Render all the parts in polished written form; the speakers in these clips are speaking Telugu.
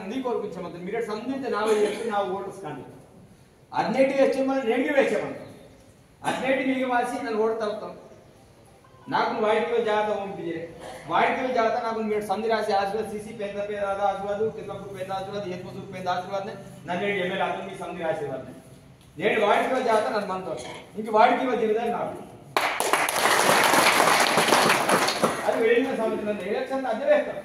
ನಾನು ಕೋರ್ಕೊಂಚೆ ಮತ್ತೆ ಮಿರಟ್ ಸಂದಿದ್ದೆ ನಾವು ವೋಟರ್ಸ್ ಕಾಣಿ 18 ಹೆಚ್ಚು ನೆಡಿಗೆ ವೆಚ್ಚ ಬಂತು 18 మీకు వాసి నేను ఓడతా అవుతాను నాకు వాడికి జాత పంపిదిరే వాడికి జాత నాకు మీరు సంధి రాసి ఆశీర్వాద సిసి పెద్ద పేద ఆశీర్వాద కిన్నప్పుడు పెద్ద ఆశీర్వాద ఏత్మసు పెద్ద ఆశీర్వాద నన్ను ఎమ్మెల్యే ఆత్మ మీ సంధి ఆశీర్వాద నేను వాడికి జాత నన్ను మనతో ఇంక వాడికి జీవితం నాకు అది వెళ్ళిన సమస్య ఎలక్షన్ అదే వేస్తాం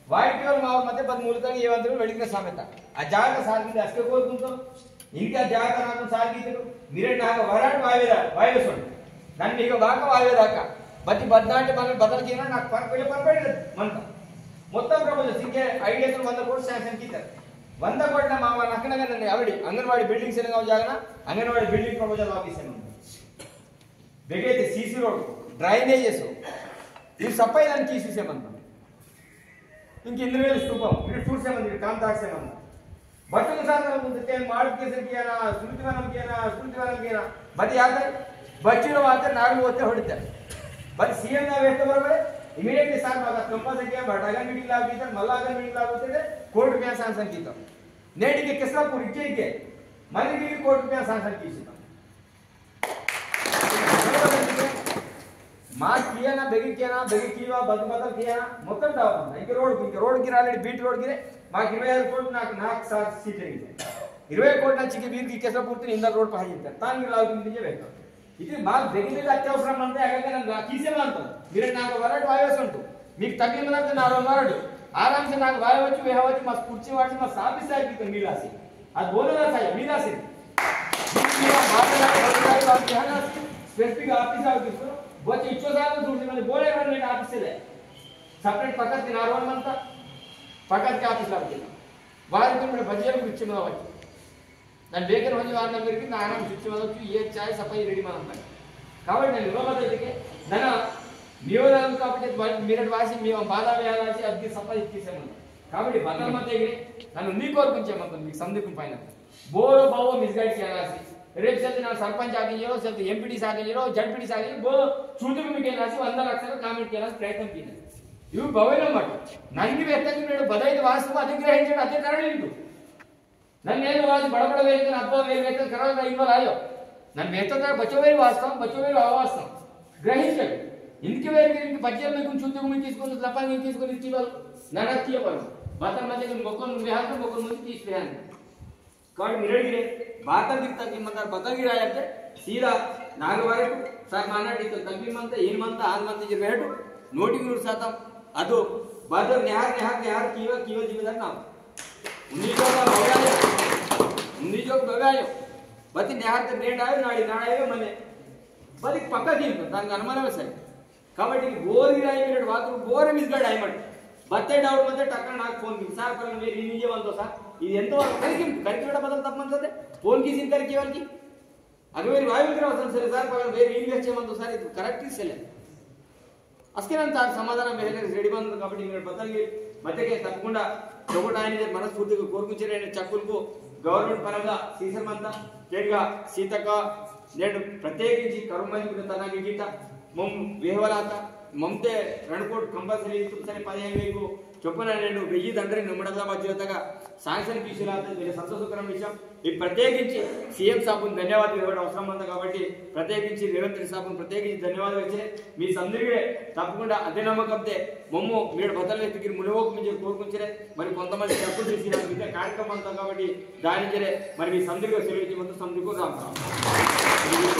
వాడికి మా మధ్య 13 ఏమంటారు వెళ్ళిన సమేత ఆ జాత సాధించి అసలు కోరుకుంటాం ఇంకా జాత నాకు సాధించరు మీరే నాకు వరాడు వాయువేసండి నన్ను మీకు బాగా వాయువేదాకా బతి బద్దాంటి మనం బదలకినా నాకు పర్పడలేదు మనత మొత్తం ప్రపోజల్స్ ఇంకే ఐడియాస్ 100 కోట్లు శాంక్షన్ కింద 100 కోట్ల మా నక్కనగానే ఆవిడ అంగన్వాడీ బిల్డింగ్ సెలగావ్ జాగన అంగన్వాడీ బిల్డింగ్ ప్రపోజల్ ఆఫీస్ అని బెగైతే సీసీ రోడ్ డ్రైనేజెస్ ఇవి సప్లై దాన్ని తీసేసేమన్నా ఇంక 2000 స్తూపం ఇక్కడ ఫుడ్ సంబంధించి కాంట్రాక్ట్స్ ఏమన్నా बच्चों साथ माडिफिकेशन किया ना स्मृतिवनम किया बट याद बच्चों आते नागल होते होते बट सीएम ना वेस्ट बरोबर इमीडिएटली साथ मागा कंपल्सरी किया बट अगर मीटिंग लागू की मल्ला अगर मीटिंग लागू होते कोर्ट में सांसन की तो नेट के किसका पूरी के मल्ली की कोर्ट में सांसन की मार्च किया ना बेगी किया बदल किया ना మొత్తం డౌన్ ఇంక రోడ్ కి ఆల్రెడీ బీట్ రోడ్ కి మాకు 25 కోట్లు నాకు సార్ సీట్ అయింది 20 కోట్ల నుంచి వీరికి కేసు పూర్తి ఇంద రోడ్ పై ఇస్తారు తాను లాగుతుంది చెప్పేట ఇది మాకు దగ్గర అత్యవసరం అంటే అగగా నాకు తీసేమంటాం మీరు నాకు వరడ్ వాయస్ ఉంటూ మీకు తగ్గినంత నా వరడ్ ఆరాంసే నాకు వాయవచ్చు వేహవచ్చు మా కుర్చీ వాడి మా సాఫీస్ అయిపోతుంది మీలాసి అది బోలనా సాయి మీలాసి స్పెసిఫిక్ ఆఫీస్ ఆఫీస్ बच्चे इच्छो साल दूसरे वाले बोले वाले ऑफिस से ले सेपरेट पकड़ के नारवन मनता पकड़ के ऑफिस लाते वार को मेरे बच्चे को इच्छे में वाची ನಾನು ಬೇಕನ್ ಹೋಗಿ ವಾರ ನಂಬರ್ಗೆ ನಾನು ಶಿಕ್ಷೆ ಮಾಡೋದು ಈ ಚಾಯ್ ಸಫಾಯಿ ರೆಡಿ ಮಾಡ್ತಾರೆ కాబట్టి నేను లోపలికి నన్న నియోజకవర్గం కాబట్టి మీరట్ వాసి మీ బాధా వేయాలాసి అది సఫాయి తీసేమన్నా కాబట్టి బదల మధ్యకి నన్ను నీ కోరుకుంచేమన్నా మీకు సందీపం పైన బోరో బావో మిస్గైడ్ చేయాలాసి रेप से ना सरपंच आगे से एमपीडी आगे जडपीडी आगे वो छूटू में 100 ಲಕ್ಷ ಕಾಮೆಂಟ್ किया प्रयत्न किया इव भवन मट नन्गे व्यक्ति बदल वास्तव अधिग्रहिंच अदे कारण नन्ने बड़ वेरिकल 10 वेरिकल करा इन्वॉल्व आयो नन वेतन बच्चों वेरी वास्तव अवास्तव ग्रहिंच इनके वेरिकल इनके बच्चे में कुछ छूटू में తీసుకొని లపాని తీసుకొని ఇవ్వాలి నడతియ పరు బతన్ మధ్య మొక్కను విహారం మొక్కను ముందు తీసివేయాలి कार्ड मिरड़गिरे बात दिखता कि मतलब बदलगिरा जाते सीधा नागवारे सर मानाटी तो तग्गी मंत ಏನ್ ಮಂತ ಆನ್ ಮಂತ ಇರಬೇಕು ನೋಟಿಂಗ್ ರೂಲ್ಸ್ ಆತ ಅದು ಬಾದ ನೆಹಾರ್ कीवा जीवदार नाम उन्नी जो बगायो बति नेहार ते ब्रेड आयो नाड़ी मने बदि पक्का दिन दान अनुमानवे सर కాబట్టి బోర్ గిరాయి మిరట్ వాతు బోర్ మిస్గైడ్ అయ్యమట్ बत्ते डाउट ಮತ್ತೆ ಟಕ್ಕ ನಾಕ್ ಫೋನ್ ಗಿ ಸಾರ್ पर मेरी निजे ಬಂತು ಸರ್ ಇದು ಎಂತ ಕರಿಕಿಡ ಬದಲ ತಪ್ಪಂತದೆ ಫೋನ್ ಗಿ ಸಿನ್ ಕರಿಕೆ ವಾಲ್ಗಿ ಅಗವೆ ವಾಯುವಿಗ್ರ ವಸನ್ ಸರ್ ಸರ್ पर मेरी इन्वेस्ट ಬಂತು ಸರ್ ಇದು ಕರೆಕ್ಟ್ ಇಸಲೆ ಅಸ್ಕಿನಂತ ಸಮಾಧಾನ ಮೇಲೆ ರೆಡಿ ಬಂದು కాబట్టి మీరు బదల్గి మధ్యకే తప్పకుండా జోగటాయని మనస్ఫూర్తిగా కోరుకుంచేరే చక్కులకు గవర్నమెంట్ పరంగా సీసమంత కేడిగా సీతక నేను ప్రత్యేకించి కరుమని తనకి గీత మమ్ వేహవలాత ममते रणकोट कंपल्सरी सर 15,000 चुप्पन నేను 1000 దండరి నమ్మడదా బాధ్యతగా శాంక్షన్ తీసులాతే మీరు సంతోషకరం విషయం ఈ ప్రత్యేకించి సీఎం సాబున్ ధన్యవాదాలు ఇవ్వడం అవసరం ఉంది కాబట్టి ప్రత్యేకించి రేవంత్ రెడ్డి సాబున్ ప్రత్యేకించి ధన్యవాదాలు ఇచ్చే మీ సందర్భే తప్పకుండా అదే నమ్మకంతే మమ్ము మీరు బదల వ్యక్తికి మునివోకు మీరు కోరుకుంచరే మరి కొంతమంది తప్పు చేసి నాకు కార్యక్రమం అంతా కాబట్టి దానికే మరి మీ సందర్భే సెలవు ఇచ్చి మొత్తం సందర్భకు రామ్